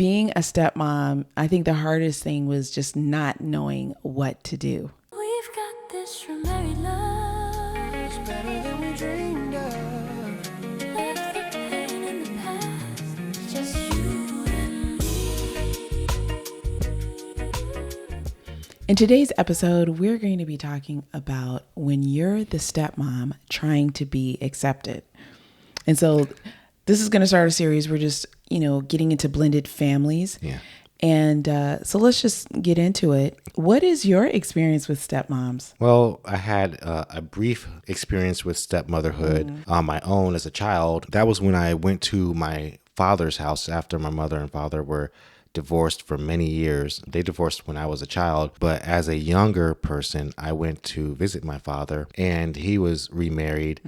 Being a stepmom, I think the hardest thing was just not knowing what to do. We've got this remarried love. It's better than we dreamed of. Left the pain in the past. Just you and me. In today's episode, we're going to be talking about when you're the stepmom trying to be accepted. And so this is going to start a series. We're just, getting into blended families. Yeah. And so let's just get into it. What is your experience with stepmoms? Well, I had a brief experience with stepmotherhood on my own as a child. That was when I went to my father's house after my mother and father were divorced for many years. They divorced when I was a child, but as a younger person, I went to visit my father and he was remarried.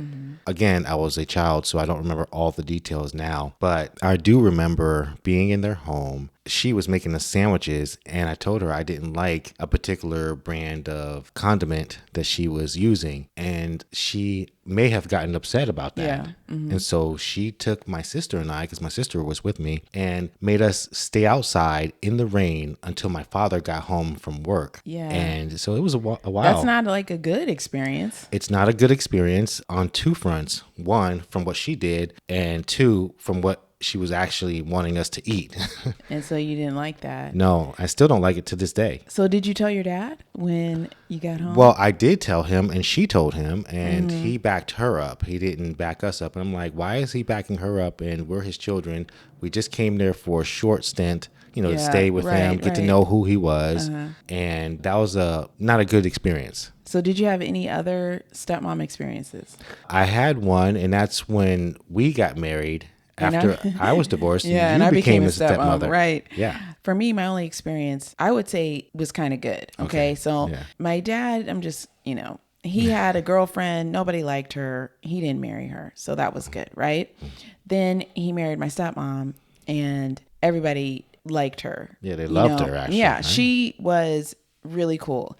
Again, I was a child, so I don't remember all the details now, but I do remember being in their home. She was making the sandwiches and I told her I didn't like a particular brand of condiment that she was using, and she may have gotten upset about that. Yeah. And so she took my sister and I, because my sister was with me, and made us stay outside in the rain until my father got home from work. Yeah. And so it was a while. That's not like a good experience. It's not a good experience on two fronts. One, from what she did, and two, from what she was actually wanting us to eat. And so you didn't like that. No, I still don't like it to this day. So did you tell your dad when you got home? Well, I did tell him and she told him, and he backed her up. He didn't back us up. And I'm like, why is he backing her up? And we're his children. We just came there for a short stint, to stay with him, get to know who he was. And that was not a good experience. So did you have any other stepmom experiences? I had one, and that's when we got married. After I was divorced, and you I became a stepmother. Right. Yeah. For me, my only experience, I would say, was kind of good. Okay. So my dad, I'm just, he had a girlfriend. Nobody liked her. He didn't marry her. So that was good. Right. Then he married my stepmom and everybody liked her. Yeah. They loved her, actually. Yeah. Right? She was really cool.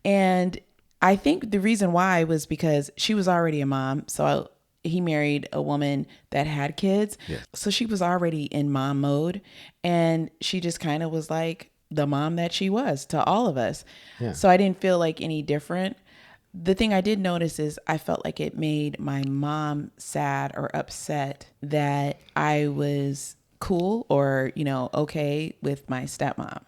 And I think the reason why was because she was already a mom. So he married a woman that had kids. Yes. So she was already in mom mode, and she just kind of was like the mom that she was to all of us. Yeah. So I didn't feel like any different. The thing I did notice is I felt like it made my mom sad or upset that I was cool or, okay with my stepmom.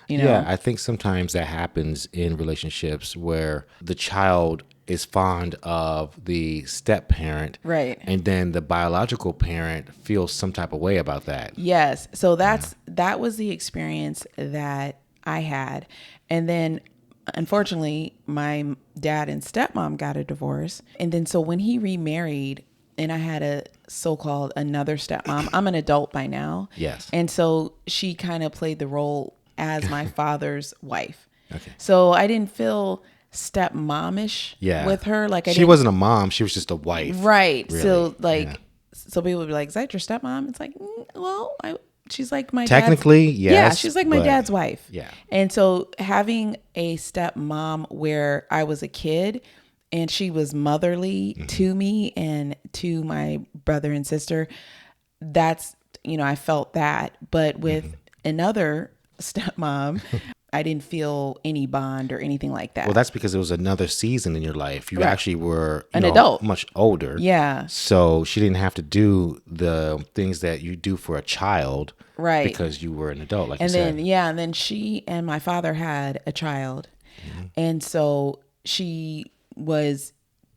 Yeah, I think sometimes that happens in relationships where the child is fond of the step parent. Right. And then the biological parent feels some type of way about that. Yes. So that was the experience that I had. And then unfortunately, my dad and stepmom got a divorce. And then so when he remarried and I had a so-called another stepmom, I'm an adult by now. Yes. And so she kind of played the role as my father's wife. Okay. So I didn't feel stepmomish with her. Like she wasn't a mom. She was just a wife. Right. Really. So so people would be like, is that your stepmom? It's like, well, she's like my technically, dad's, yes. Yeah, she's like my dad's wife. Yeah. And so having a stepmom where I was a kid and she was motherly to me and to my brother and sister, that's, I felt that. But with another stepmom, I didn't feel any bond or anything like that. Well, that's because it was another season in your life. You actually were an adult, much older. Yeah. So she didn't have to do the things that you do for a child. Right. Because you were an adult, like and you said. And then she and my father had a child. And so she was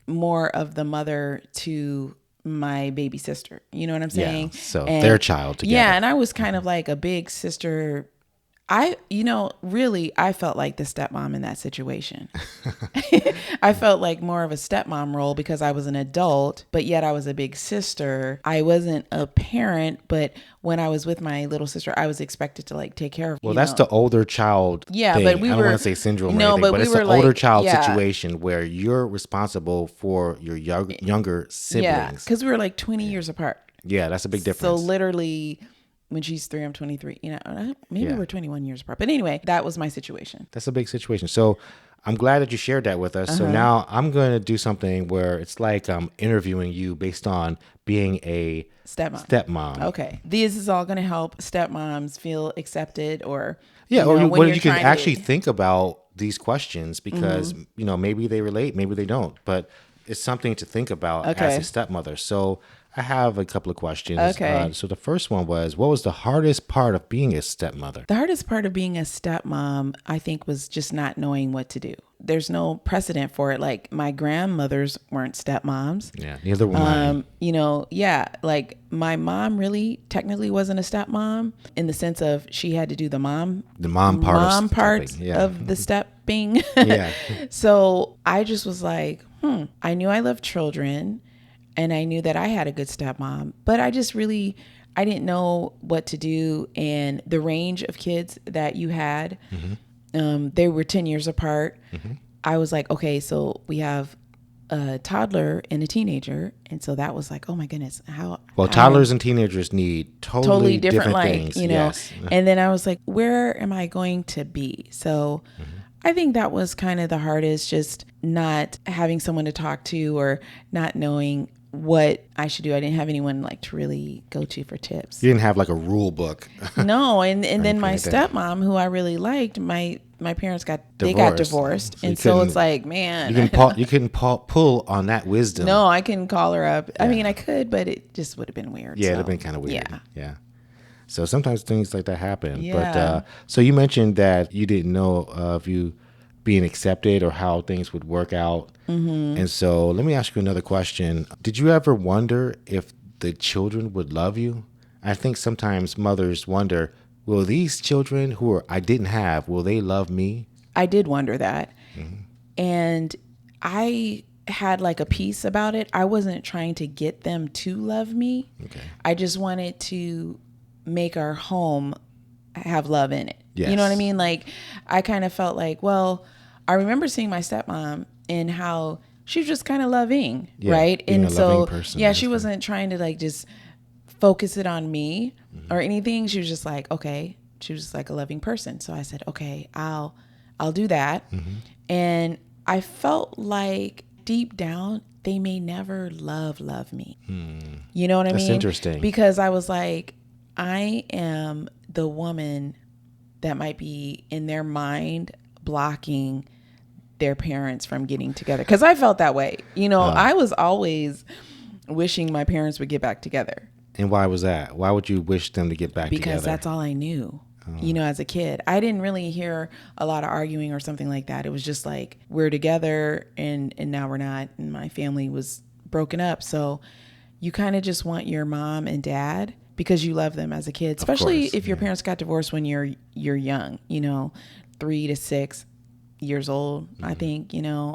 more of the mother to my baby sister. You know what I'm saying? Yeah. So their child together. Yeah. And I was kind of like a big sister. Really, I felt like the stepmom in that situation. I felt like more of a stepmom role because I was an adult, but yet I was a big sister. I wasn't a parent, but when I was with my little sister, I was expected to take care of. Well, that's the older child. Yeah, thing. but we I don't were want to say syndrome no, or anything, but but we it's were the older child yeah. situation where you're responsible for your younger siblings. Yeah, because we were 20 years apart. Yeah, that's a big difference. So literally, when she's 3, I'm 23. Maybe we're 21 years apart. But anyway, that was my situation. That's a big situation. So I'm glad that you shared that with us. So now I'm going to do something where it's like I'm interviewing you based on being a stepmom. Okay. This is all going to help stepmoms feel accepted or, Yeah, or when you're you can trying actually to, think about these questions because, maybe they relate, maybe they don't. But it's something to think about as Okay. a stepmother. So I have a couple of questions. Okay. So the first one was, what was the hardest part of being a stepmother? The hardest part of being a stepmom, I think, was just not knowing what to do. There's no precedent for it. Like my grandmothers weren't stepmoms. Yeah, neither were mine. Like my mom really technically wasn't a stepmom in the sense of she had to do the mom part stepping, yeah. of the stepping. Yeah. So I just was like, I knew I loved children and I knew that I had a good stepmom, but I didn't know what to do. And the range of kids that you had, they were 10 years apart. I was like, okay, so we have a toddler and a teenager. And so that was like, oh my goodness, Toddlers and teenagers need totally different things. Yes. And then I was like, where am I going to be? So I think that was kind of the hardest, just not having someone to talk to or not knowing what I should do. I didn't have anyone like to really go to for tips. You didn't have like a rule book. No, and then my stepmom, who I really liked, my parents got divorced, So and so it's like, man, you couldn't pull on that wisdom. no, I couldn't call her up. I mean, I could, but it just would have been weird. Yeah, so, it'd have been kind of weird. Yeah. Yeah. So sometimes things like that happen. Yeah. But so you mentioned that you didn't know of you being accepted or how things would work out. And so let me ask you another question. Did you ever wonder if the children would love you? I think sometimes mothers wonder, will these children who I didn't have, will they love me? I did wonder that. And I had like a piece about it. I wasn't trying to get them to love me. Okay. I just wanted to make our home have love in it. Yes. You know what I mean? Like I kind of felt like, well, I remember seeing my stepmom and how she was just kind of loving, Yeah, right? being And a so, loving person, yeah, that's she right. wasn't trying to like just focus it on me or anything. She was just like, okay, she was just like a loving person. So I said, okay, I'll do that. And I felt like deep down, they may never love me. You know what I mean? That's interesting. Because I was like, I am the woman that might be in their mind blocking their parents from getting together. Because I felt that way. I was always wishing my parents would get back together. And why was that? Why would you wish them to get back together? Because that's all I knew. As a kid, I didn't really hear a lot of arguing or something like that. It was just like, we're together and now we're not. And my family was broken up. So you kind of just want your mom and dad because you love them as a kid, especially if your parents got divorced when you're young, 3 to 6 years old. I think,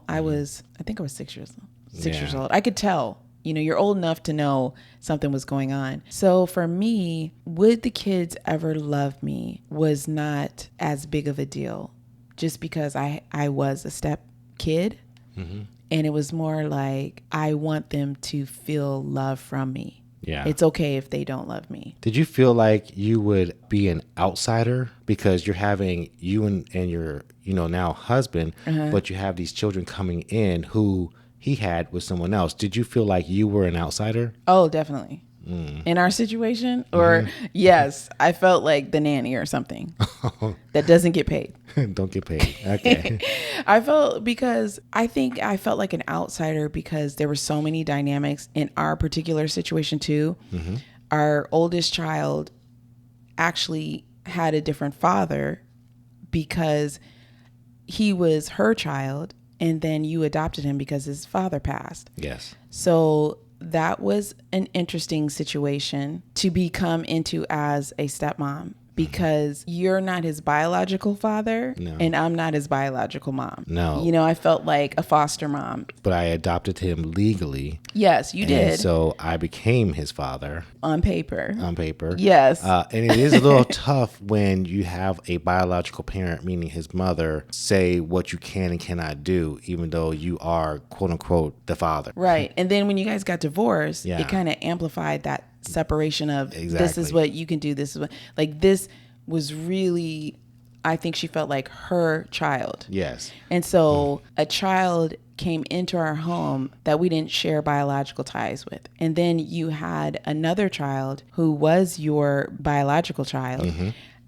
I was 6 years old. I could tell. You're old enough to know something was going on. So for me, would the kids ever love me was not as big of a deal just because I was a step kid. And it was more like, I want them to feel love from me. Yeah. It's okay if they don't love me. Did you feel like you would be an outsider because you're having you and your, now husband, but you have these children coming in who he had with someone else? Did you feel like you were an outsider? Oh, definitely. In our situation, or yes, I felt like the nanny or something that doesn't get paid. Don't get paid. Okay. I felt like an outsider because there were so many dynamics in our particular situation too. Our oldest child actually had a different father because he was her child, and then you adopted him because his father passed. Yes. So that was an interesting situation to become into as a stepmom because you're not his biological father and I'm not his biological mom. No. I felt like a foster mom. But I adopted him legally. Yes, you did. So I became his father. On paper. Yes. And it is a little tough when you have a biological parent, meaning his mother, say what you can and cannot do, even though you are, quote unquote, the father. Right. And then when you guys got divorced, Yeah. it kind of amplified that separation of this is Exactly. what you can do. This is what, like, this was really I think she felt like her child. Yes. And so a child came into our home that we didn't share biological ties with. And then you had another child who was your biological child.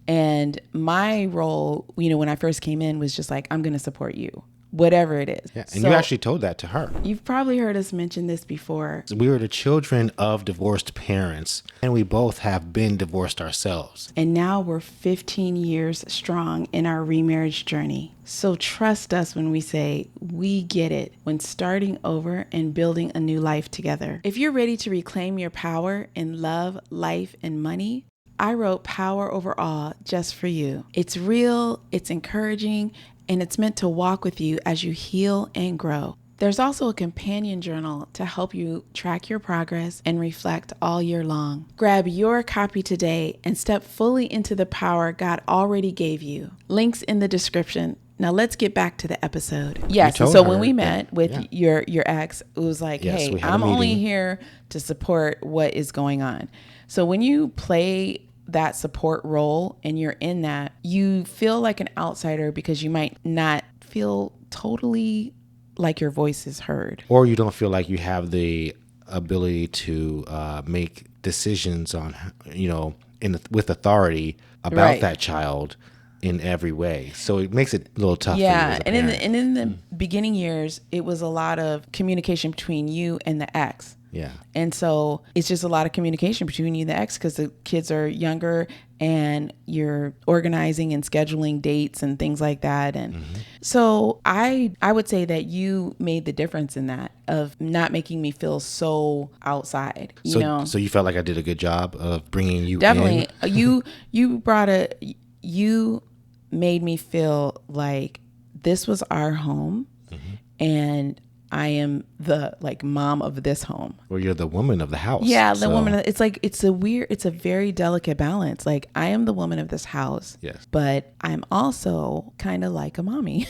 And my role, when I first came in was just like, I'm going to support you, whatever it is. Yeah. And you actually told that to her. You've probably heard us mention this before. We were the children of divorced parents, and we both have been divorced ourselves. And now we're 15 years strong in our remarriage journey. So trust us when we say we get it when starting over and building a new life together. If you're ready to reclaim your power in love, life, and money, I wrote Power Over All just for you. It's real, it's encouraging, and it's meant to walk with you as you heal and grow. There's also a companion journal to help you track your progress and reflect all year long. Grab your copy today and step fully into the power God already gave you. Links in the description. Now let's get back to the episode. Yes, told so her when we that- met with yeah. your ex, it was like, Yes, hey, we had a I'm only meeting. here to support what is going on. So when you play that support role and you're in that, you feel like an outsider because you might not feel totally like your voice is heard. Or you don't feel like you have the ability to make decisions on, with authority about Right. that child in every way. So it makes it a little tough for you Yeah, as a and parent. in the beginning years, it was a lot of communication between you and the ex. Yeah. And so it's just a lot of communication between you and the ex because the kids are younger and you're organizing and scheduling dates and things like that. And so I would say that you made the difference in that of not making me feel so outside, So you felt like I did a good job of bringing you Definitely. in? You made me feel like this was our home and I am the mom of this home. Or you're the woman of the house. Yeah, the So- woman. It's a very delicate balance. Like I am the woman of this house. Yes. But I'm also kind of like a mommy.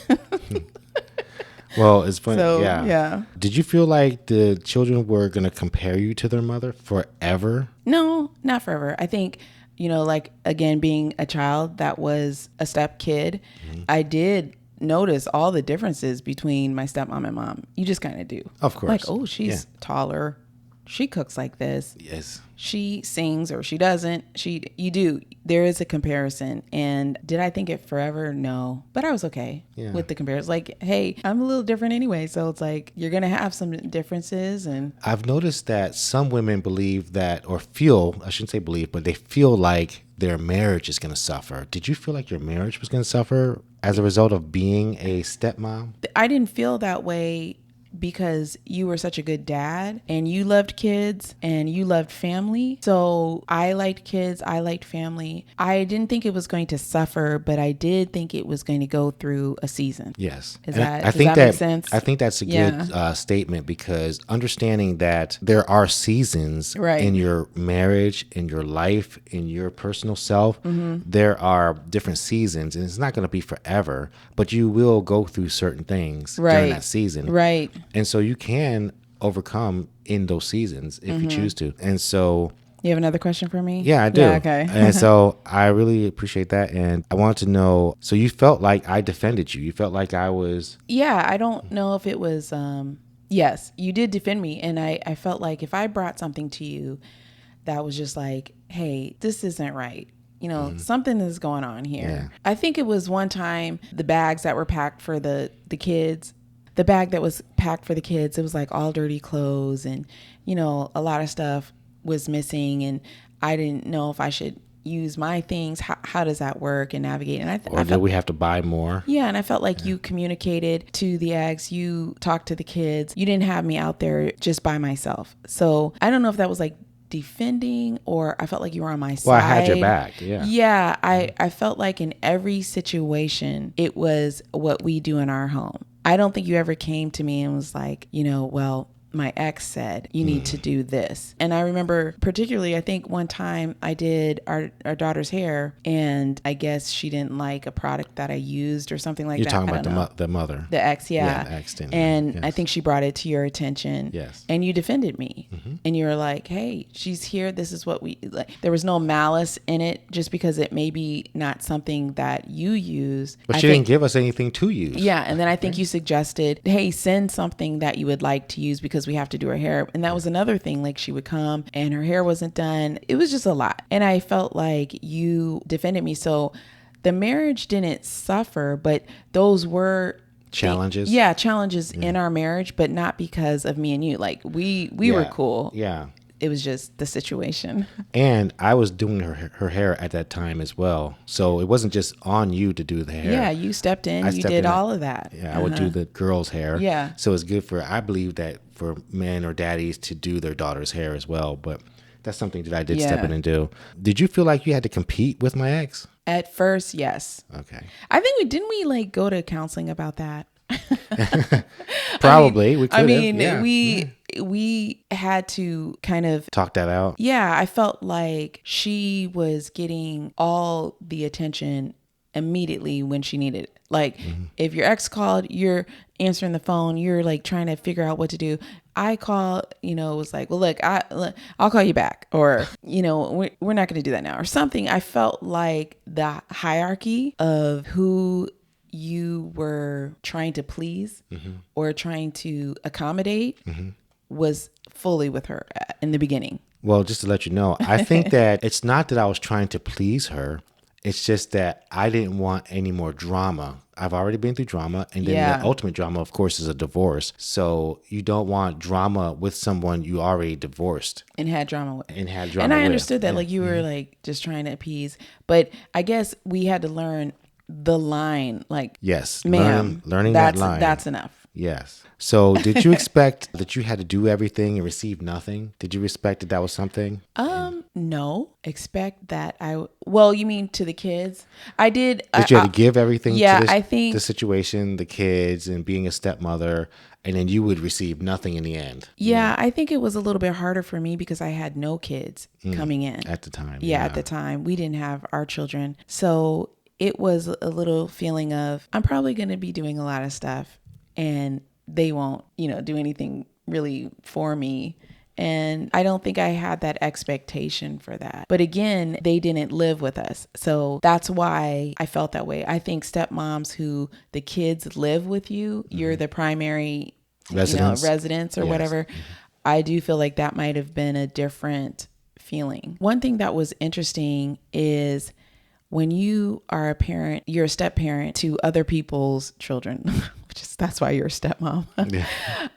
Well, it's funny. So, yeah. yeah. Did you feel like the children were going to compare you to their mother forever? No, not forever. I think, again, being a child that was a step kid, I did notice all the differences between my stepmom and mom. You just kind of do. Of course. Like, oh, she's Yeah. taller. She cooks like this. Yes. She sings or she doesn't. You do. There is a comparison. And did I think it forever? No. But I was okay Yeah. with the comparison. Like, hey, I'm a little different anyway. So it's like, you're going to have some differences. And I've noticed that some women believe that, or feel, I shouldn't say believe, but they feel like their marriage is going to suffer. Did you feel like your marriage was going to suffer as a result of being a stepmom? I didn't feel that way because you were such a good dad and you loved kids and you loved family. So I liked kids. I liked family. I didn't think it was going to suffer, but I did think it was going to go through a season. Yes. Does And that make sense? I think that's a Yeah. good statement, because understanding that there are seasons Right. in your marriage, in your life, in your personal self, Mm-hmm. there are different seasons, and it's not going to be forever, but you will go through certain things during Right. that season. Right. And so you can overcome in those seasons if Mm-hmm. you choose to. And so, You have another question for me? yeah, I do. Yeah, okay. And so I really appreciate that. And I want to know, so you felt like I defended you. You felt like I was... Yeah, I don't know if it was, yes, you did defend me. And I felt like if I brought something to you that was just like, hey, this isn't right. Something is going on here. Yeah. I think it was one time the bags that were packed for the kids, the bag that was packed for the kids, it was like all dirty clothes and, a lot of stuff was missing. And I didn't know if I should use my things. How does that work and navigate? And Or did we have to buy more? yeah, and I felt like you communicated to the ex, you talked to the kids. You didn't have me out there just by myself. So I don't know if that was like defending or I felt like you were on my side. Well, I had your back, yeah. Yeah, I felt like in every situation, it was what we do in our home. I don't think you ever came to me and was like, well, my ex said, you need to do this. And I remember particularly, I think one time I did our daughter's hair, and I guess she didn't like a product that I used or something like You're that. talking I about don't know. the mother. The ex, yeah. The ex didn't. And Yes. I think she brought it to your attention. Yes. And you defended me. And you were like, hey, she's here. This is what we like. There was no malice in it, just because it may be not something that you use. But she didn't give us anything to use. Yeah. And then I think you suggested, hey, send something that you would like to use because we have to do her hair. And that was another thing. Like, she would come and her hair wasn't done. It was just a lot. And I felt like you defended me. So the marriage didn't suffer, but those were Challenges. Challenges in our marriage, but not because of me and you. Like, we were cool. Yeah. It was just the situation. And I was doing her hair at that time as well. So it wasn't just on you to do the hair. Yeah, you stepped in. I You stepped did in. all of that. Yeah, I would do the girls' hair. Yeah. So it's good I believe that for men or daddies to do their daughter's hair as well. But that's something that I did step in and do. Did you feel like you had to compete with my ex? At first, yes. Okay. I think we like go to counseling about that. Probably. We could we had to kind of talk that out. Yeah, I felt like she was getting all the attention immediately when she needed it. Like, if your ex called, you're answering the phone, you're like trying to figure out what to do. I call, it was like, well, look, I'll call you back, or, we're not going to do that now, or something. I felt like the hierarchy of who you were trying to please or trying to accommodate was fully with her in the beginning. Well, just to let you know, I think that it's not that I was trying to please her. It's just that I didn't want any more drama. I've already been through drama. And then the ultimate drama, of course, is a divorce. So you don't want drama with someone you already divorced. And had drama with. And had drama And I with. understood that, like, you were like just trying to appease. But I guess we had to learn the line, like, yes, ma'am, learning that line. That's enough. Yes. So did you expect that you had to do everything and receive nothing? Did you expect that was something? No. Expect that well, you mean to the kids? I did. That you had to give everything to I think the situation, the kids, and being a stepmother, and then you would receive nothing in the end. Yeah, I think it was a little bit harder for me because I had no kids coming in. At the time. Yeah, at the time. We didn't have our children. So it was a little feeling of, I'm probably going to be doing a lot of stuff and they won't, do anything really for me. And I don't think I had that expectation for that. But again, they didn't live with us. So that's why I felt that way. I think stepmoms who the kids live with you, you're the primary residence or whatever. I do feel like that might have been a different feeling. One thing that was interesting is when you are a parent, you're a step parent to other people's children, that's why you're a stepmom. Yeah.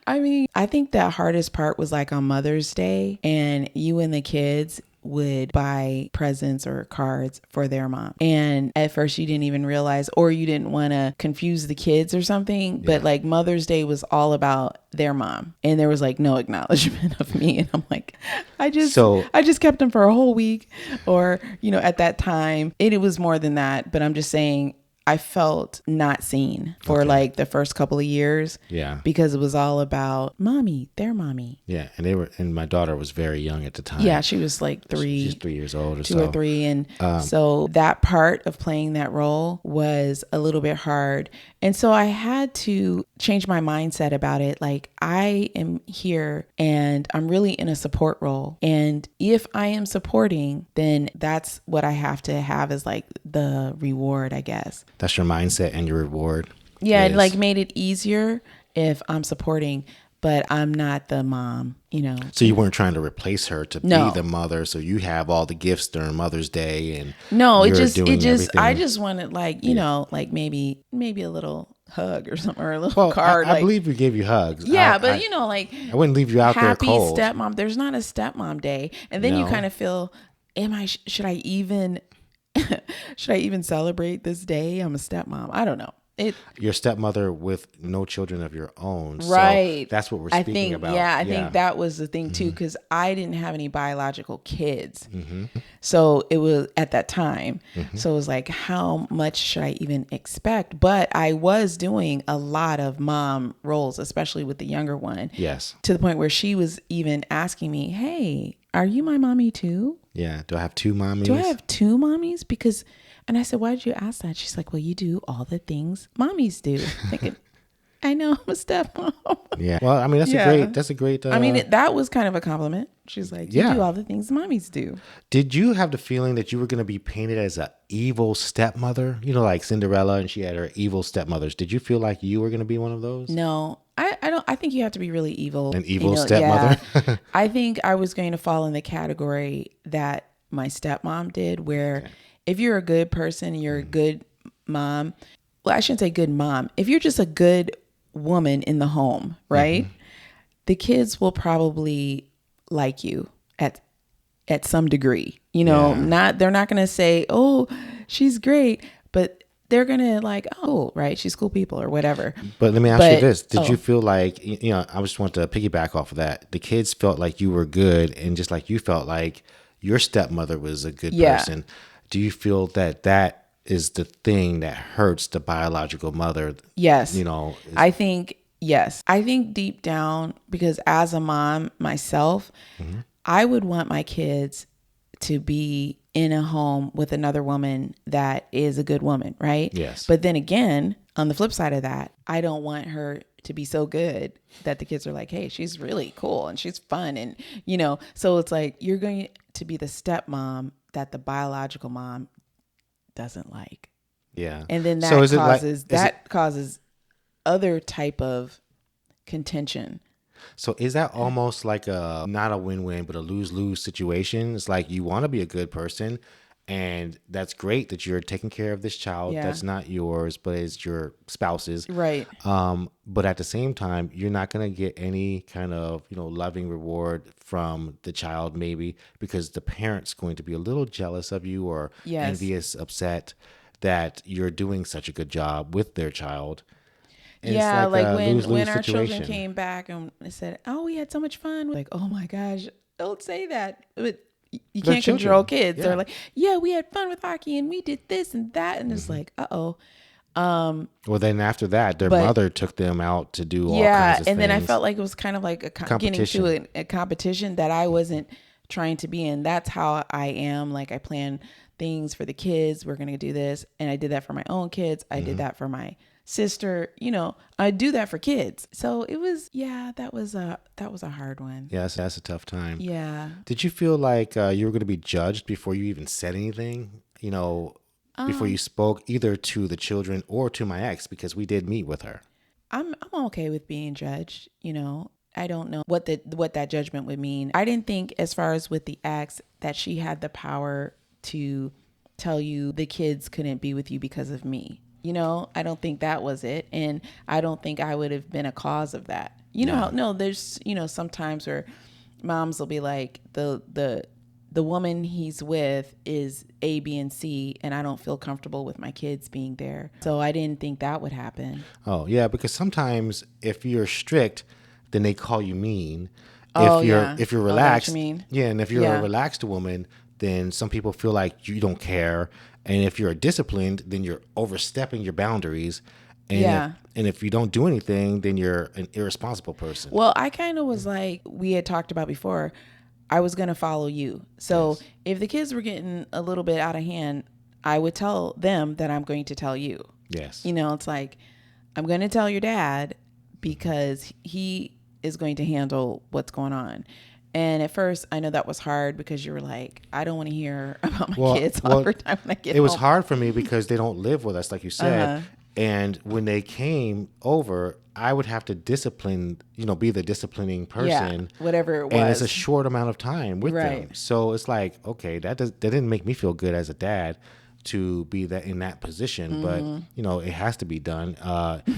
I mean, I think the hardest part was like on Mother's Day, and you and the kids would buy presents or cards for their mom. And at first you didn't even realize, or you didn't want to confuse the kids or something, but like Mother's Day was all about their mom. And there was like no acknowledgement of me. And I'm like, I just kept them for a whole week, or, at that time it was more than that, but I'm just saying, I felt not seen for like the first couple of years. Yeah. Because it was all about mommy, their mommy. Yeah. And my daughter was very young at the time. Yeah. She was like 3. She's 3 years old or 2 or 3. And so that part of playing that role was a little bit hard. And so I had to change my mindset about it. Like, I am here and I'm really in a support role. And if I am supporting, then that's what I have to have as like the reward, I guess. That's your mindset and your reward. Yeah, it like made it easier if I'm supporting, but I'm not the mom, So you weren't trying to replace her to be the mother. So you have all the gifts during Mother's Day and no, everything. I just wanted like, like maybe a little hug or something, or a little card. I believe we gave you hugs. Yeah, but like I wouldn't leave you out there cold. Happy stepmom. There's not a stepmom day, and then you kind of feel, should I even celebrate this day? I'm a stepmom. I don't know. your stepmother with no children of your own. Right. So that's what we're I speaking think, about. yeah, I think that was the thing too, Mm-hmm. because I didn't have any biological kids. Mm-hmm. So it was at that time. Mm-hmm. So it was like, how much should I even expect? But I was doing a lot of mom roles, especially with the younger one. Yes. To the point where she was even asking me, hey, are you my mommy too? Yeah. Do I have two mommies? Do I have two mommies? Because, and I said, why did you ask that? She's like, well, you do all the things mommies do. Thinking, I know I'm a stepmom. Yeah. Well, I mean, that's a great. I mean, that was kind of a compliment. She's like, you Yeah. do all the things mommies do. Did you have the feeling that you were going to be painted as a evil stepmother? You know, like Cinderella, and she had her evil stepmothers. Did you feel like you were going to be one of those? No, I don't. I think you have to be really evil. An evil stepmother? Yeah. I think I was going to fall in the category that my stepmom did, where if you're a good person, you're a good mom. Well, I shouldn't say good mom. If you're just a good woman in the home, right? The kids will probably like you at some degree. You know, they're not going to say, "Oh, she's great," but they're going to like, "Oh, right, she's cool people," or whatever. But let me ask you this. Did you feel like, you know, I just want to piggyback off of that. The kids felt like you were good, and just like you felt like your stepmother was a good person. Do you feel that that is the thing that hurts the biological mother? Yes. You know, I think, yes. I think deep down, because as a mom myself, I would want my kids to be in a home with another woman that is a good woman, right? Yes. But then again, on the flip side of that, I don't want her to be so good that the kids are like, hey, she's really cool and she's fun. And, you know, so it's like, you're going to be the stepmom that the biological mom doesn't like. Yeah. And then that So is it causes, like, causes other type of contention. So is that almost like a, not a win-win, but a lose-lose situation? It's like you want to be a good person, and that's great that you're taking care of this child that's not yours, but it's your spouse's. Right. But at the same time, you're not going to get any kind of, you know, loving reward from the child, maybe because the parent's going to be a little jealous of you or envious, upset that you're doing such a good job with their child. And yeah, it's like a when lose-lose our children situation. came back and they said, "Oh, we had so much fun." Like, oh my gosh, don't say that. But you They're can't control kids. Yeah. They're like, "Yeah, we had fun with hockey and we did this and that," and it's like, "Uh-oh." Well, then after that, their mother took them out to do all kinds of things. And then I felt like it was kind of like getting to a competition that I wasn't trying to be in. That's how I am. Like I plan things for the kids. We're gonna do this, and I did that for my own kids. I did that for my sister. You know, I do that for kids. So it was, that was a hard one. Yes, that's a tough time. Yeah. Did you feel like you were going to be judged before you even said anything? You know, before you spoke either to the children or to my ex, because we did meet with her. I'm okay with being judged. You know, I don't know what that judgment would mean. I didn't think, as far as with the ex, that she had the power to tell you the kids couldn't be with you because of me. You know, I don't think that was it. And I don't think I would have been a cause of that. You know, no, there's, you know, sometimes where moms will be like, the woman he's with is A, B, and C, and I don't feel comfortable with my kids being there. So I didn't think that would happen. Oh, yeah, because sometimes if you're strict, then they call you mean. Oh, If you're relaxed, what you mean. yeah, and if you're a relaxed woman, then some people feel like you don't care. And if you're disciplined, then you're overstepping your boundaries. And if you don't do anything, then you're an irresponsible person. Well, I kind of was like, we had talked about before, I was going to follow you. So if the kids were getting a little bit out of hand, I would tell them that I'm going to tell you. Yes. You know, it's like, I'm going to tell your dad because he is going to handle what's going on. And at first, I know that was hard because you were like, I don't want to hear about my kids all the time when I get home. It was hard for me because they don't live with us, like you said. And when they came over, I would have to discipline, you know, be the disciplining person. Yeah, whatever it was. And it's a short amount of time with Right. them. So it's like, okay, that didn't make me feel good as a dad to be in that position, but you know, it has to be done.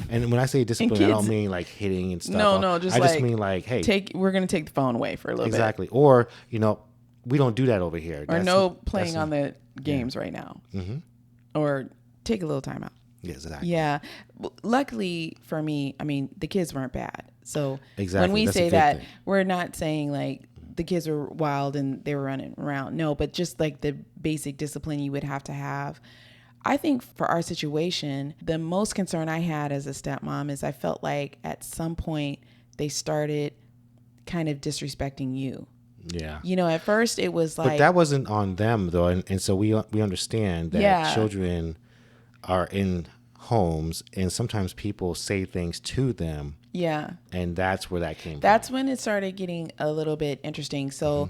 And when I say discipline, I don't mean like hitting and stuff. No, just I just mean like, hey, we're going to take the phone away for a little bit. exactly. Or, you know, we don't do that over here. Or no playing on the games right now. Or take a little time out. Yes, exactly. Yeah. Luckily for me, I mean, the kids weren't bad. So Exactly. when we That's a say good that, thing. we're not saying like the kids were wild and they were running around. No, but just like the basic discipline you would have to have. I think for our situation, the most concern I had as a stepmom is I felt like at some point they started kind of disrespecting you. Yeah. You know, at first it was But like, that wasn't on them though, and so we understand that Yeah. children are in homes, and sometimes people say things to them, yeah. and that's where that came That's when it started getting a little bit interesting. So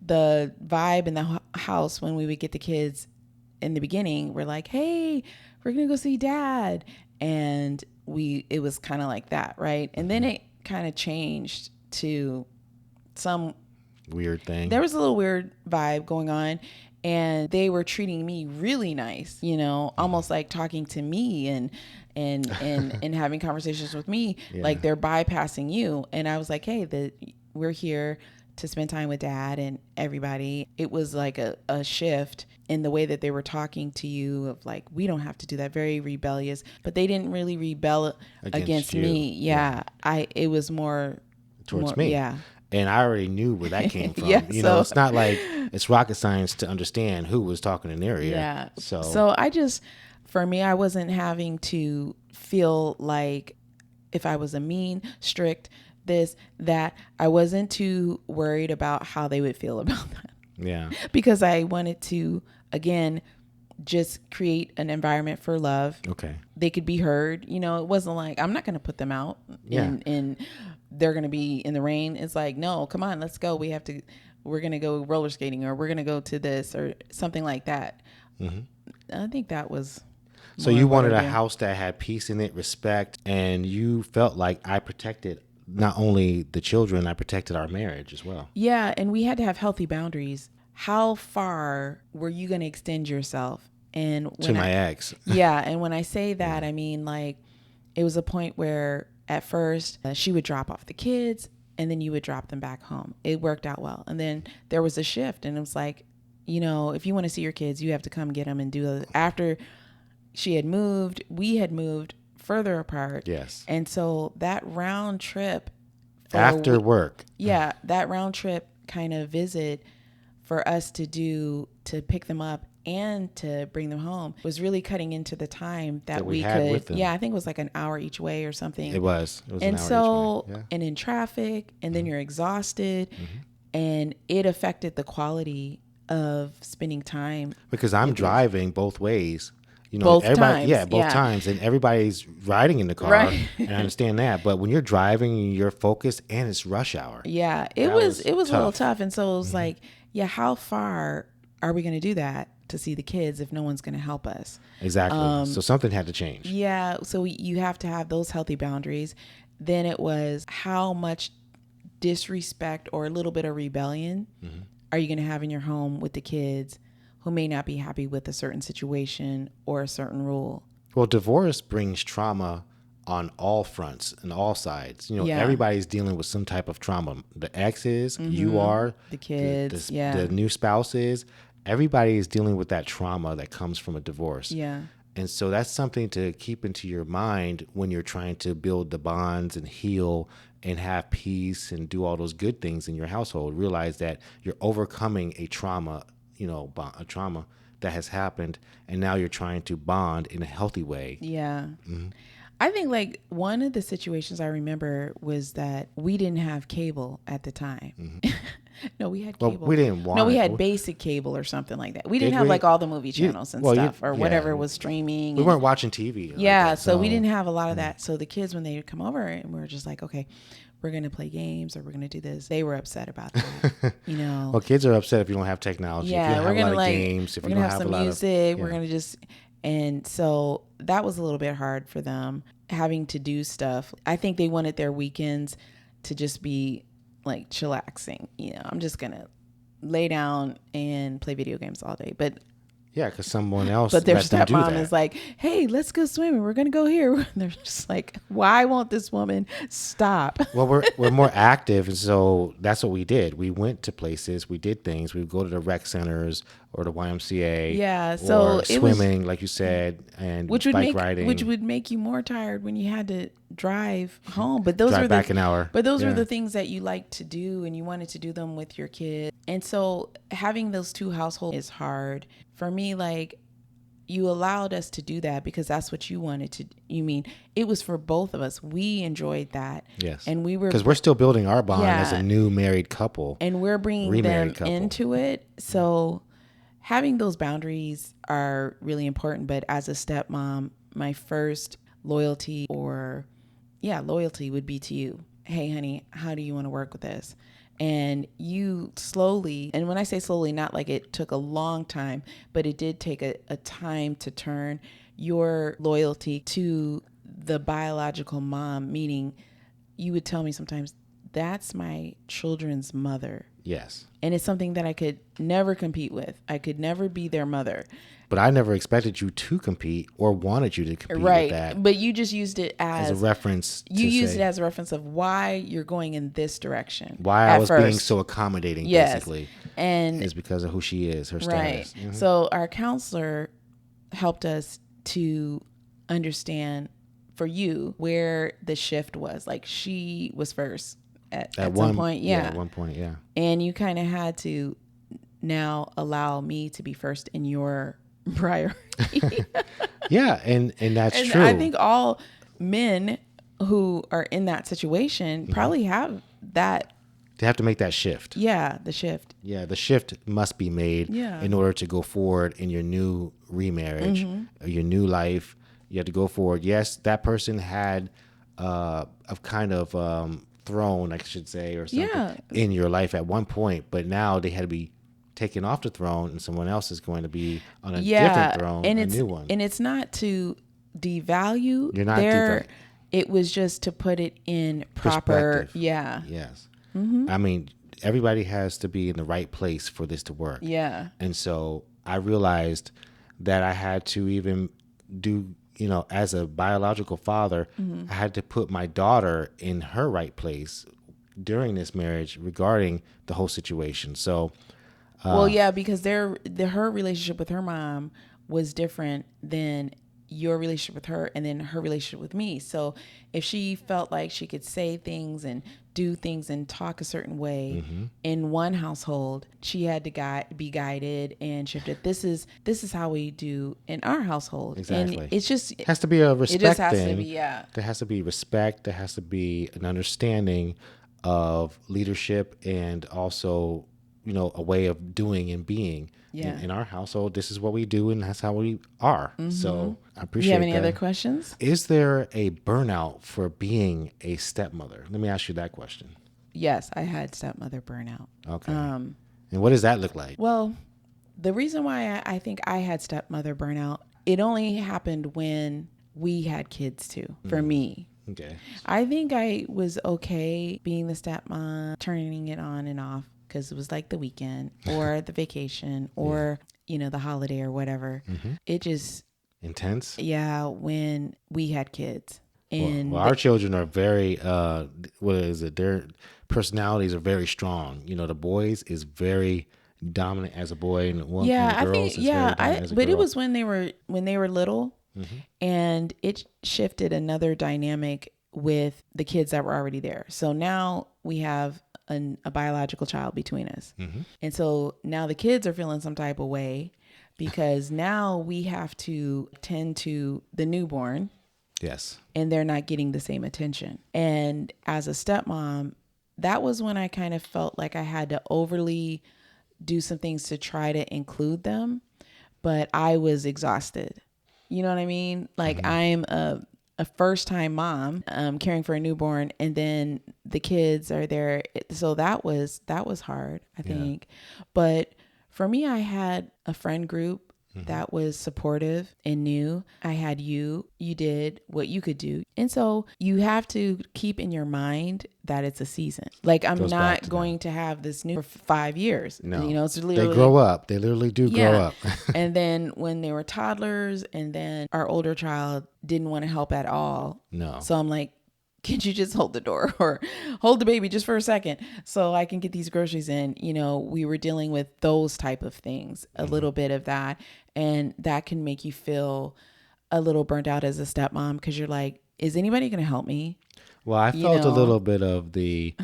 the vibe in the house when we would get the kids in the beginning, we're like, hey, we're going to go see dad. And it was kind of like that, right? And then it kind of changed to some, from. Weird thing. there was a little weird vibe going on. And they were treating me really nice, you know, almost like talking to me and having conversations with me, like they're bypassing you. And I was like, hey, we're here to spend time with dad and everybody. It was like a shift in the way that they were talking to you of like, we don't have to do that. Very rebellious, but they didn't really rebel against you. me. Yeah. It was more Towards me. Yeah. And I already knew where that came from. Yeah, You know, so- it's not like it's rocket science to understand who was talking in their ear. Yeah. So I just, for me, I wasn't having to feel like if I was a mean, strict, this, that, I wasn't too worried about how they would feel about that. yeah. Because I wanted to, again, just create an environment for love. Okay. They could be heard. You know, it wasn't like, I'm not going to put them out and they're going to be in the rain. It's like, no, come on, let's go. We're going to go roller skating, or we're going to go to this or something like that. I think that was. So you wanted a house that had peace in it, respect, and you felt like I protected not only the children, I protected our marriage as well. Yeah. And we had to have healthy boundaries. How far were you going to extend yourself? And To my ex. Yeah. And when I say that, I mean, like, it was a point where at first she would drop off the kids and then you would drop them back home. It worked out well. And then there was a shift, and it was like, you know, if you want to see your kids, you have to come get them and do it. After she had moved, we had moved further apart. Yes. And so that round trip After work. Yeah, that round trip kind of visit for us to pick them up and to bring them home was really cutting into the time that we we had could. with them. Yeah, I think it was like an hour each way or something. It was And an hour so, each way. Yeah. and in traffic, and then you're exhausted, and it affected the quality of spending time. Because I'm driving both ways. You know, Both everybody, times, yeah, both yeah. times, and everybody's riding in the car, Right. and I understand that. But when you're driving, you're focused, and it's rush hour. Yeah, it That was was a little tough. tough, and so it was like, yeah, how far are we going to do that to see the kids if no one's going to help us? Exactly. So something had to change. Yeah, so you have to have those healthy boundaries. Then it was how much disrespect or a little bit of rebellion are you going to have in your home with the kids who may not be happy with a certain situation or a certain rule? Well, divorce brings trauma on all fronts and all sides. You know, Yeah. everybody's dealing with some type of trauma. The exes, you are, The kids, the new spouses. Everybody is dealing with that trauma that comes from a divorce. Yeah. And so that's something to keep into your mind when you're trying to build the bonds and heal and have peace and do all those good things in your household. Realize that you're overcoming a trauma, a trauma that has happened, and now you're trying to bond in a healthy way. Yeah. I think like one of the situations I remember was that we didn't have cable at the time. No, we had Well, cable. we didn't want No, we it. had basic cable or something like that. We didn't Did have we? like all the movie channels and stuff or yeah. whatever was streaming. We and- weren't watching TV. like Yeah, that, so we didn't have a lot of that. So the kids, when they would come over and we were just like, okay, we're going to play games or we're going to do this. They were upset about that, Well, kids are upset if you don't have technology. Yeah, if you don't we're have a gonna lot of like games. If we're you gonna don't have have some a lot music. of, We're gonna just, and so that was a little bit hard for them having to do stuff. I think they wanted their weekends to just be like chillaxing. I'm just gonna lay down and play video games all day. But because someone else. their let them do stepmom that. is like, hey, let's go swimming. We're gonna go here. And they're just like, why won't this woman stop? Well, we're more active, and so that's what we did. We went to places, we did things. We would go to the rec centers or the YMCA. Yeah, so or it was- swimming, like you said, and which would bike make riding. which would make you more tired when you had to drive home. But those Drive were back an hour. But those were Yeah. the things that you liked to do, and you wanted to do them with your kid. And so having those two households is hard for me. Like, you allowed us to do that because that's what you wanted to. You mean it was for both of us. We enjoyed that. Yes. And we were because we're still building our bond as Yeah. a new married couple. and we're bringing Remarried them couple. into it. So having those boundaries are really important. But as a stepmom, my first loyalty would be to you. Hey, honey, how do you want to work with this? And you slowly, and when I say slowly, not like it took a long time, but it did take a time to turn your loyalty to the biological mom, meaning you would tell me sometimes, that's my children's mother. Yes. And it's something that I could never compete with. I could never be their mother. But I never expected you to compete or wanted you to compete with Right. that But you just used it as a as reference. you to used say it as a reference of why you're going in this direction. why I at was being first. so accommodating, Yes. basically, And is because of who she is, her right. status. Mhm. So our counselor helped us to understand for you where the shift was. Like, she was first at some point. Yeah. At one point, yeah. And you kind of had to now allow me to be first in your priority. Yeah, and that's And true. I think all men who are in that situation probably have that. They have to make that shift. Yeah, the shift. Yeah, the shift must be made Yeah. in order to go forward in your new remarriage, or your new life. You have to go forward. Yes, that person had a kind of throne, I should say, or something Yeah. in your life at one point, but now they had to be taken off the throne, and someone else is going to be on a different throne, and a it's new one. and it's not to devalue. You're not It was just to put it in proper. Perspective. Yeah. Yes. I mean, everybody has to be in the right place for this to work. Yeah. And so I realized that I had to even do, as a biological father, I had to put my daughter in her right place during this marriage regarding the whole situation. So, Well, yeah, because her relationship with her mom was different than your relationship with her and then her relationship with me. So if she felt like she could say things and do things and talk a certain way in one household, she had to be guided and shifted. This is how we do in our household. Exactly. And it's just, it has to be a respect it just has thing. to be, yeah. There has to be respect. There has to be an understanding of leadership, and also, a way of doing and being. Yeah. In our household, this is what we do, and that's how we are. So I Do appreciate you have any that. other questions? Is there a burnout for being a stepmother? Let me ask you that question. Yes, I had stepmother burnout. Okay. And what does that look like? Well, the reason why I think I had stepmother burnout, it only happened when we had kids too, for me. Okay. I think I was okay being the stepmom, turning it on and off because it was like the weekend or the vacation or, the holiday or whatever. It just, Intense? when we had kids. And Well, our children are very, their personalities are very strong. The boys is very dominant as a boy, and and the I girls think, is very dominant as a but it girl. was when they were little, and it shifted another dynamic with the kids that were already there. So now we have a biological child between us, and so now the kids are feeling some type of way because now we have to tend to the newborn. Yes. And they're not getting the same attention. And as a stepmom, that was when I kind of felt like I had to overly do some things to try to include them, but I was exhausted. You know what I mean? Like I'm a first-time mom, caring for a newborn, and then the kids are there. So that was hard, I think. But for me, I had a friend group that was supportive and knew. I had you did what you could do. And so you have to keep in your mind that it's a season. Like I'm Goes back not to going to have this new for 5 years. No. It's literally, they grow up. They literally do grow up. And then when they were toddlers, and then our older child didn't want to help at all. No. So I'm like, can you just hold the door or hold the baby just for a second so I can get these groceries in? You know, we were dealing with those type of things, a little bit of that. And that can make you feel a little burnt out as a stepmom because you're like, is anybody going to help me? Well, I felt a little bit of the,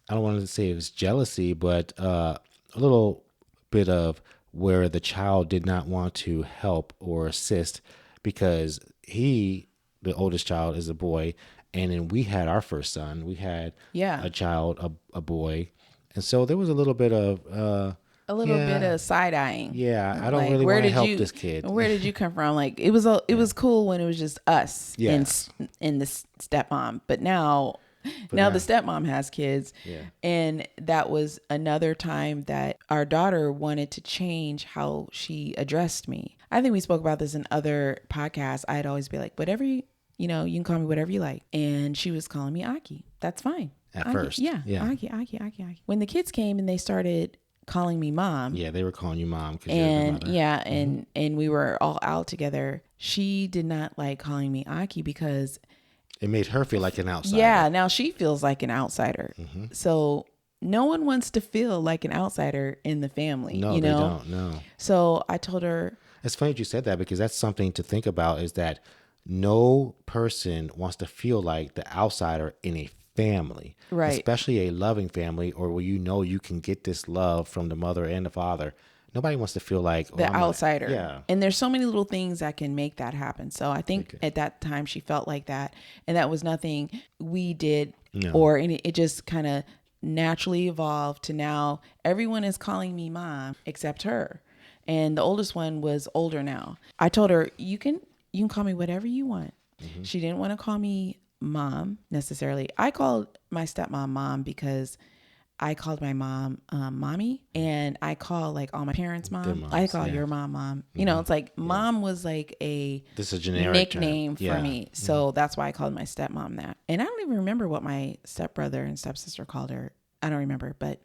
I don't want to say it was jealousy, but a little bit of where the child did not want to help or assist because the oldest child, is a boy. And then we had our first son. We had a child, a boy. And so there was a little bit of... a little bit of side-eyeing. Yeah, I don't really want to help this kid. Where did you come from? Like, it was cool when it was just us and the stepmom. But now the stepmom has kids. Yeah. And that was another time that our daughter wanted to change how she addressed me. I think we spoke about this in other podcasts. I'd always be like, whatever you can call me whatever you like. And she was calling me Aki. That's fine. At Aki, first. Yeah. Aki. When the kids came and they started calling me mom. Yeah, they were calling you mom. And and we were all out together. She did not like calling me Aki because it made her feel like an outsider. Yeah, now she feels like an outsider. So no one wants to feel like an outsider in the family. No, they don't. No. So I told her. It's funny that you said that because that's something to think about is that no person wants to feel like the outsider in a family, right? Especially a loving family or where you can get this love from the mother and the father. Nobody wants to feel like the outsider. Yeah. And there's so many little things that can make that happen. So I think at that time she felt like that. And that was nothing we did or it just kind of naturally evolved to now everyone is calling me mom except her. And the oldest one was older now. I told her, you can call me whatever you want. She didn't want to call me mom necessarily. I called my stepmom mom because I called my mom mommy, and I call like all my parents mom. Moms, I call your mom. You know, it's like mom was like this is a generic nickname term. for me. So that's why I called my stepmom that. And I don't even remember what my stepbrother and stepsister called her. I don't remember. But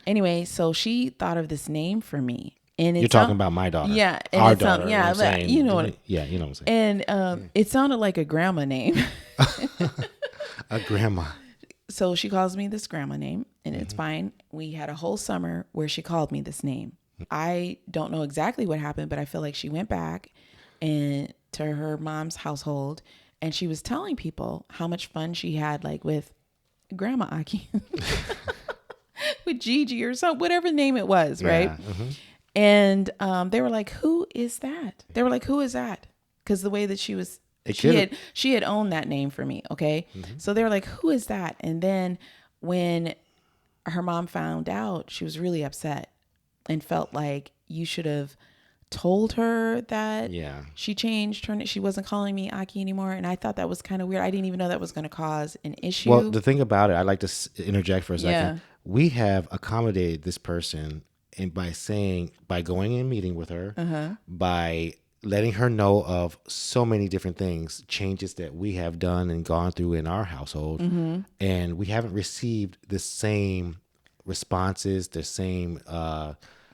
anyway, so she thought of this name for me. And you're talking about my daughter. Yeah. And our daughter. Yeah. You know what? Yeah, you know what I'm saying. And it sounded like a grandma name. A grandma. So she calls me this grandma name, and it's fine. We had a whole summer where she called me this name. I don't know exactly what happened, but I feel like she went back and to her mom's household, and she was telling people how much fun she had like with Grandma Aki, with Gigi or something, whatever name it was, right? And they were like, "Who is that?" They were like, "Who is that?" Because the way that she was, she had owned that name for me. Okay, so they were like, "Who is that?" And then when her mom found out, she was really upset and felt like you should have told her that she changed her. She wasn't calling me Aki anymore, and I thought that was kind of weird. I didn't even know that was going to cause an issue. Well, the thing about it, I'd like to interject for a second. We have accommodated this person. And by going and meeting with her, by letting her know of so many different things, changes that we have done and gone through in our household, and we haven't received the same responses, the same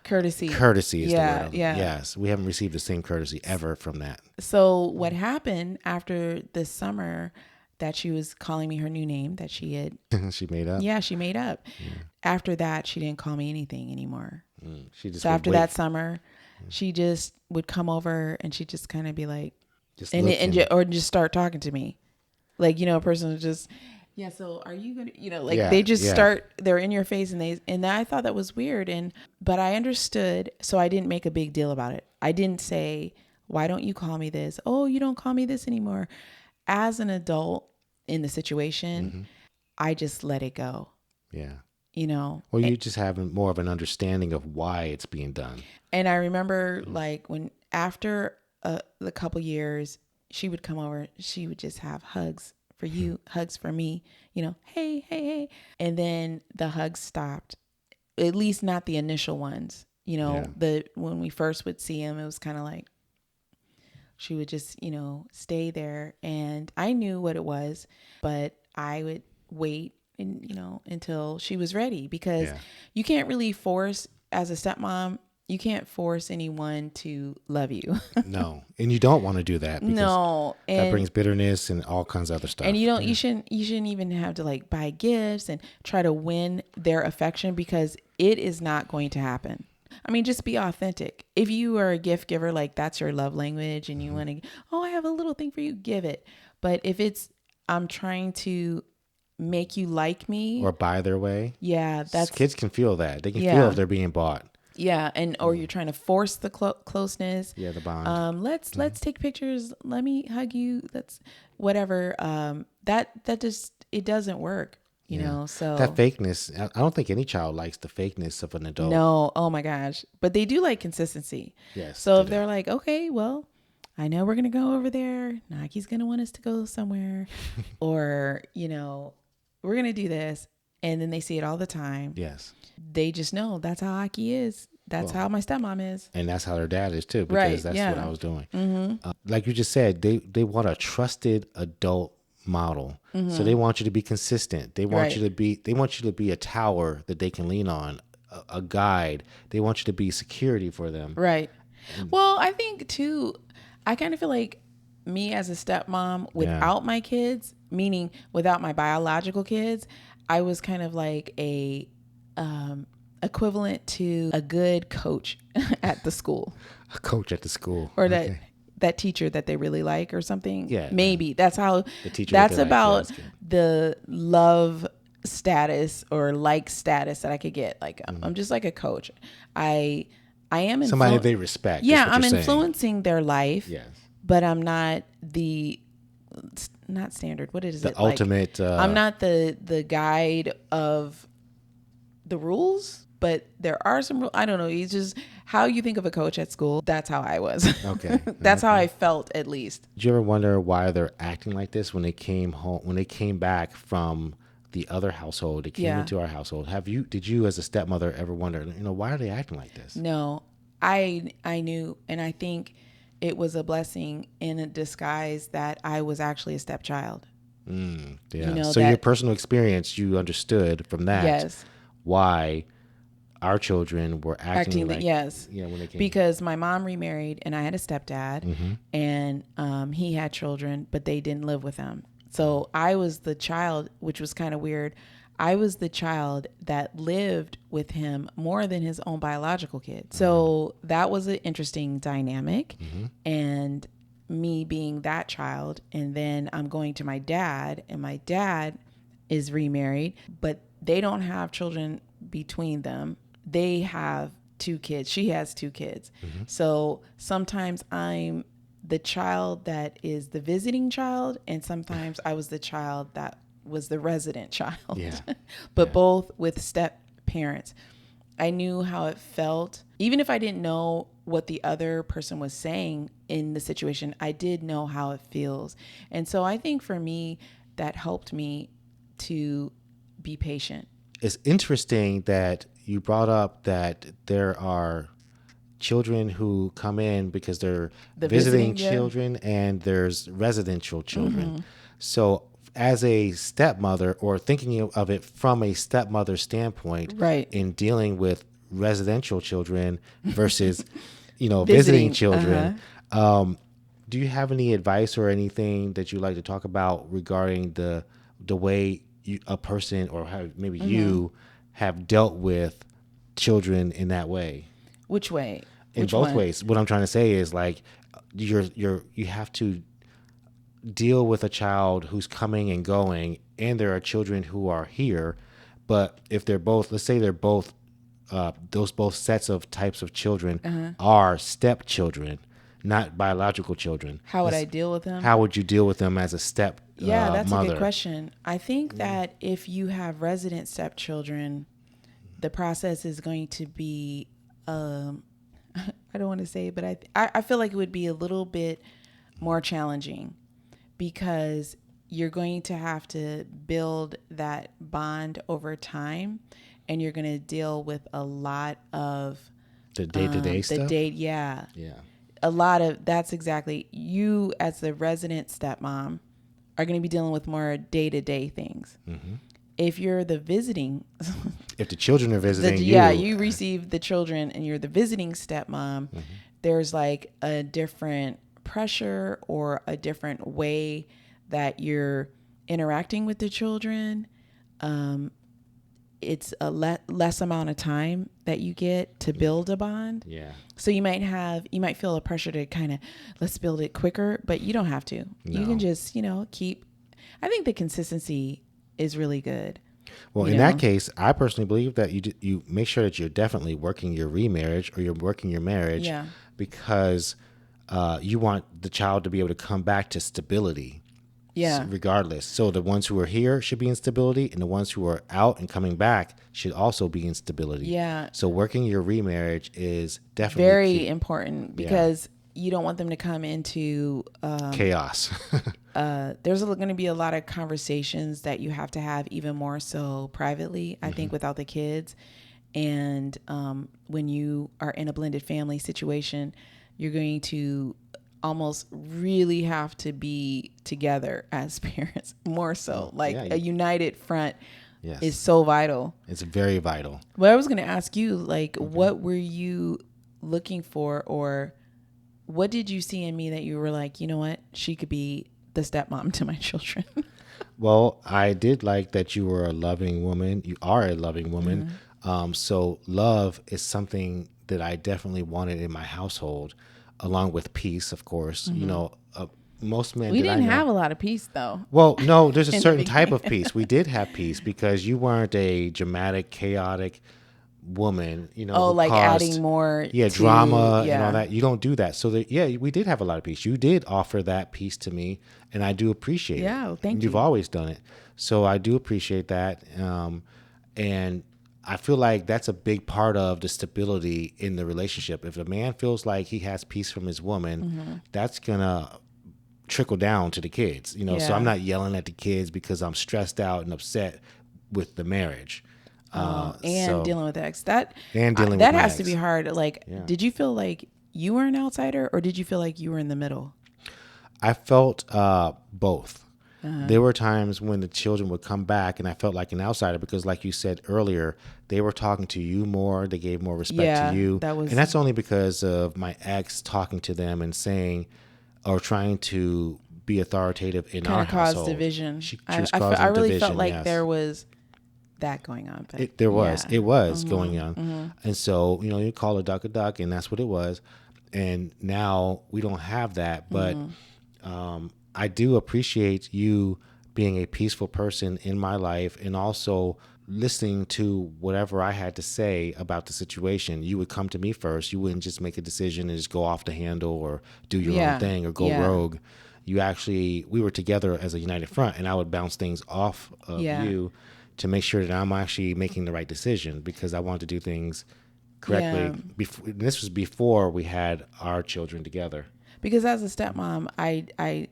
courtesy is the word. Yes, we haven't received the same courtesy ever from that. So what happened after this summer? That she was calling me her new name that she had. She made up. Yeah, she made up. After that, she didn't call me anything anymore. So after that summer, she just would come over and she'd just kind of be like, or just start talking to me. Like, a person would just, so are you going to, they just start, they're in your face and I thought that was weird. But I understood. So I didn't make a big deal about it. I didn't say, why don't you call me this? Oh, you don't call me this anymore. As an adult in the situation, I just let it go. Yeah. Well, you just have more of an understanding of why it's being done. And I remember like when after the couple years, she would come over, she would just have hugs for you, hugs for me, hey. And then the hugs stopped, at least not the initial ones. When we first would see him, it was kind of like, she would just, stay there, and I knew what it was, but I would wait and, until she was ready, because you can't really force as a stepmom You can't force anyone to love you. No, and you don't want to do that because No, that brings bitterness and all kinds of other stuff. and you don't. You shouldn't even have to like buy gifts and try to win their affection, because it is not going to happen. I mean, just be authentic. If you are a gift giver, like that's your love language, and you want to, oh, I have a little thing for you, give it. But if it's, I'm trying to make you like me, or buy their way. yeah, that's Kids can feel that. They can Yeah. feel if they're being bought. yeah, and or you're trying to force the closeness. Yeah, the bond. Let's take pictures. Let me hug you. That's whatever. That just, it doesn't work. You know, so That fakeness. I don't think any child likes the fakeness of an adult. no, oh my gosh. But they do like consistency. Yes. So they if do. they're like, okay, well, I know we're gonna go over there. Naki's gonna want us to go somewhere, or we're gonna do this, and then they see it all the time. Yes. They just know that's how Aki is. That's how my stepmom is. And that's how their dad is too, because Right, that's yeah. what I was doing. Like you just said, they want a trusted adult model. So they want you to be consistent. They want Right. they want you to be a tower that they can lean on, a guide. They want you to be security for them. Right. Well, I think too, I kind of feel like me as a stepmom without my kids, meaning without my biological kids, I was kind of like a equivalent to a good coach at the school, A coach at the school. or Okay. that teacher that they really like or something. Yeah. Maybe that's how, The teacher that's that they like, about yeah, that's good. the love status or like status that I could get. Like I'm just like a coach. I am Somebody they respect. is Yeah, what I'm you're saying. influencing their life. Yes. But I'm not not standard. What is The it? Like, ultimate. I'm not the guide of the rules, but there are some rules. I don't know. It's just how you think of a coach at school. That's how I was. Okay. That's how I felt, at least. Did you ever wonder why they're acting like this when they came home, when they came back from the other household? They came Yeah. into our household. Did you as a stepmother ever wonder, why are they acting like this? No, I knew, and I think it was a blessing in a disguise that I was actually a stepchild. Yeah. know, So your that- personal experience, you understood from that Yes. why our children were acting like yes. Yeah, when they came. Because my mom remarried and I had a stepdad, Mm-hmm. and he had children, but they didn't live with him. So I was the child, which was kind of weird. I was the child that lived with him more than his own biological kid. So that was an interesting dynamic. And me being that child, and then I'm going to my dad, and my dad is remarried, but they don't have children between them. They have 2 kids. She has 2 kids. So sometimes I'm the child that is the visiting child, and sometimes I was the child that was the resident child. Yeah. But both with step parents. I knew how it felt. Even if I didn't know what the other person was saying in the situation, I did know how it feels. And so I think for me, that helped me to be patient. It's interesting that you brought up that there are children who come in because they're The visiting visiting, yeah. children, and there's residential children. Mm-hmm. So as a stepmother, or thinking of it from a stepmother standpoint, Right. in dealing with residential children versus visiting Visiting, children, do you have any advice or anything that you like to talk about regarding the way a person, or maybe you have dealt with children in that way? Which way? In Which both one? ways. What I'm trying to say is, like, you have to deal with a child who's coming and going, and there are children who are here, but if they're both, let's say they're both, those both sets of types of children are stepchildren, not biological children. How would I deal with them? How would you deal with them as a step Yeah, that's mother? a good question. I think that if you have resident stepchildren, the process is going to be, I don't want to say it, but I feel like it would be a little bit more challenging, because you're going to have to build that bond over time, and you're going to deal with a lot of The day-to-day stuff? yeah. Yeah. A lot of, that's exactly, you as the resident stepmom are going to be dealing with more day-to-day things. If you're the visiting if the children are visiting you receive the children and you're the visiting stepmom, there's like a different pressure or a different way that you're interacting with the children. It's a less amount of time that you get to build a bond. Yeah. So you might feel a pressure to kind of let's build it quicker, but you don't have to. No. You can just, keep. I think the consistency is really good. Well, in that case, I personally believe that you make sure that you're definitely working your remarriage or you're working your marriage, because you want the child to be able to come back to stability. Yeah. Regardless. So the ones who are here should be in stability, and the ones who are out and coming back should also be in stability. Yeah. So working your remarriage is definitely very key. important, because you don't want them to come into chaos. There's going to be a lot of conversations that you have to have, even more so privately, I think, without the kids. And when you are in a blended family situation, you're going to almost really have to be together as parents, more so. Like a united front is so vital. It's very vital. Well, I was going to ask you, like, what were you looking for, or what did you see in me that you were like, you know what, she could be the stepmom to my children? Well, I did like that you were a loving woman. You are a loving woman. So love is something that I definitely wanted in my household, along with peace, of course. Most men. We didn't have a lot of peace, though. Well, no, there's a certain type of peace. We did have peace because you weren't a dramatic, chaotic woman. Like caused, adding more. Drama and all that. You don't do that. So we did have a lot of peace. You did offer that peace to me, and I do appreciate it. Yeah, thank you. You've always done it, so I do appreciate that. And I feel like that's a big part of the stability in the relationship. If a man feels like he has peace from his woman, that's gonna trickle down to the kids. So I'm not yelling at the kids because I'm stressed out and upset with the marriage. Dealing with ex. That with has ex. to be hard. Like, did you feel like you were an outsider, or did you feel like you were in the middle? I felt both. There were times when the children would come back and I felt like an outsider because, like you said earlier, they were talking to you more. They gave more respect to you. And that's only because of my ex talking to them and saying or trying to be authoritative in our household. Caused division. I really felt like there was that going on. But it was going on. And so, you call a duck, and that's what it was. And now we don't have that. But I do appreciate you being a peaceful person in my life, and also listening to whatever I had to say about the situation. You would come to me first. You wouldn't just make a decision and just go off the handle or do your own thing or go rogue. We were together as a united front, and I would bounce things off of you to make sure that I'm actually making the right decision, because I wanted to do things correctly. This was before we had our children together. Because as a stepmom, I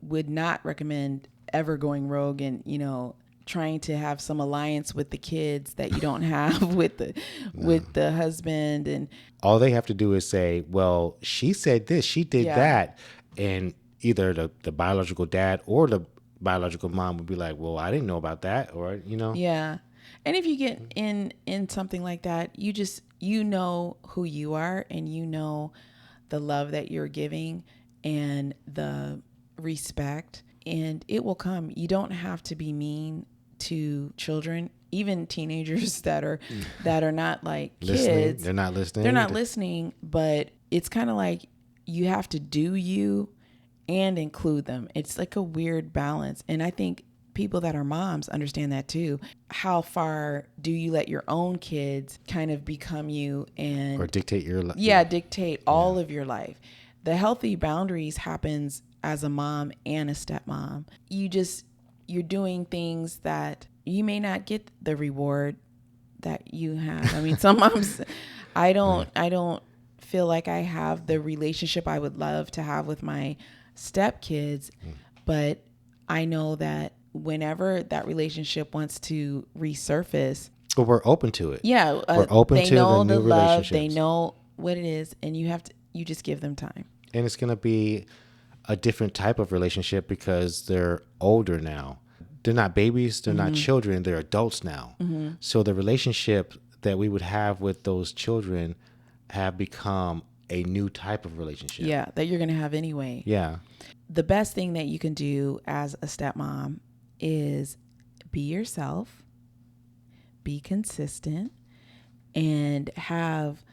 would not recommend ever going rogue and, trying to have some alliance with the kids that you don't have with the husband. And all they have to do is say, well, she said this, she did that. And either the biological dad or the biological mom would be like, well, I didn't know about that. Or, Yeah. And if you get in something like that, you just, who you are, and the love that you're giving and the respect, and it will come. You don't have to be mean to children, even teenagers that are not like kids. They're not listening. They're not listening, but it's kind of like you have to do you and include them. It's like a weird balance. And I think people that are moms understand that too. How far do you let your own kids kind of become you or dictate your life? Dictate all of your life. The healthy boundaries happens as a mom and a stepmom. You're doing things that you may not get the reward that you have. I mean, some moms, I don't feel like I have the relationship I would love to have with my stepkids, but I know that whenever that relationship wants to resurface, but we're open to it. Yeah, we're open to the new relationships. They know what it is, and you just give them time. And it's going to be a different type of relationship because they're older now. they're not babies, they're not children, they're adults now. So the relationship that we would have with those children have become a new type of relationship. Yeah, that you're going to have anyway. Yeah. The best thing that you can do as a stepmom is be yourself, be consistent, and have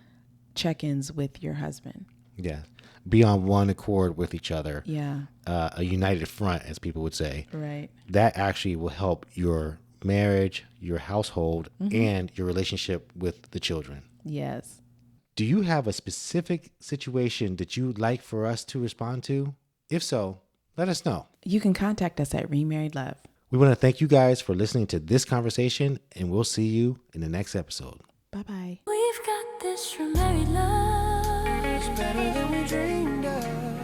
check-ins with your husband. Yeah. Be on one accord with each other. Yeah. A united front, as people would say. Right. That actually will help your marriage, your household, and your relationship with the children. Yes. Do you have a specific situation that you'd like for us to respond to? If so, let us know. You can contact us at Remarried Love. We want to thank you guys for listening to this conversation, and we'll see you in the next episode. Bye-bye. We've got this remarried love. It's better than we dreamed of.